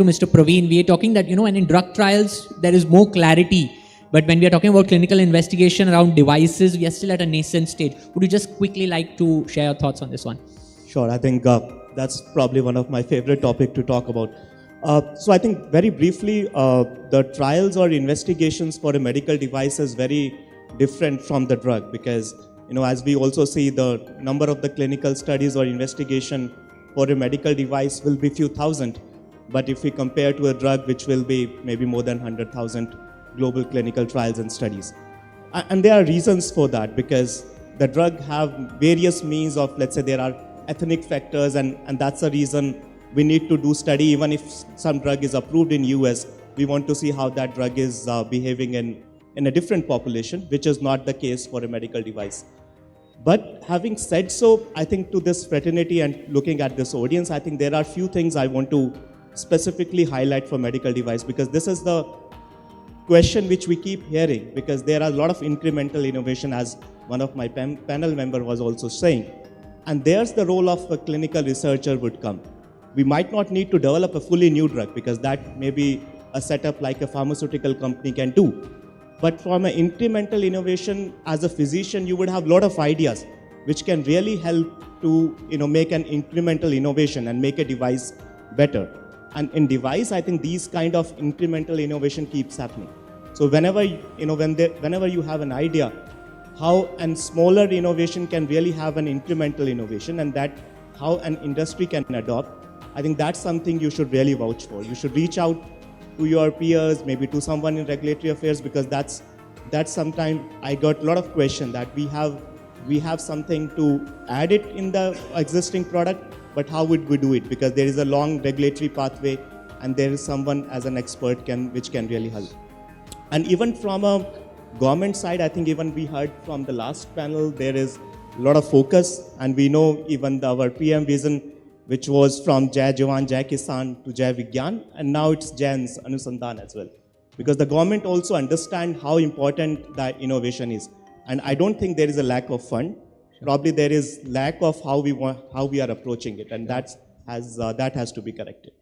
Mr. Parveen. We are talking that, and in drug trials, there is more clarity. But when we are talking about clinical investigation around devices, we are still at a nascent stage. Would you just quickly like to share your thoughts on this one? Sure, I think that's probably one of my favorite topics to talk about. So I think very briefly, the trials or investigations for a medical device is very different from the drug because, as we also see, the number of the clinical studies or investigation for a medical device will be few thousand. But if we compare to a drug, which will be maybe more than 100,000 global clinical trials and studies. And there are reasons for that because the drug have various means of, let's say there are ethnic factors and that's the reason we need to do study. Even if some drug is approved in US, we want to see how that drug is behaving in a different population, which is not the case for a medical device. But having said so, I think to this fraternity and looking at this audience, I think there are few things I want to specifically highlight for medical device because this is the question which we keep hearing because there are a lot of incremental innovation as one of my panel member was also saying. And there's the role of a clinical researcher would come. We might not need to develop a fully new drug because that may be a setup like a pharmaceutical company can do. But from an incremental innovation, as a physician, you would have a lot of ideas which can really help to make an incremental innovation and make a device better. And in device, I think these kind of incremental innovation keeps happening. So whenever you have an idea, how a smaller innovation can really have an incremental innovation and that how an industry can adopt, I think that's something you should really vouch for. You should reach out to your peers, maybe to someone in regulatory affairs because that's sometimes I got a lot of questions that we have something to add it in the existing product, but how would we do it? Because there is a long regulatory pathway and there is someone as an expert which can really help. And even from a government side, I think even we heard from the last panel, there is a lot of focus and we know even our PM vision, which was from Jai Jawan, Jai Kisan to Jai Vigyan, and now it's Jain's Anusandhan as well. Because the government also understands how important that innovation is. And I don't think there is a lack of fund. Sure. Probably there is lack of how we are approaching it, and that has to be corrected.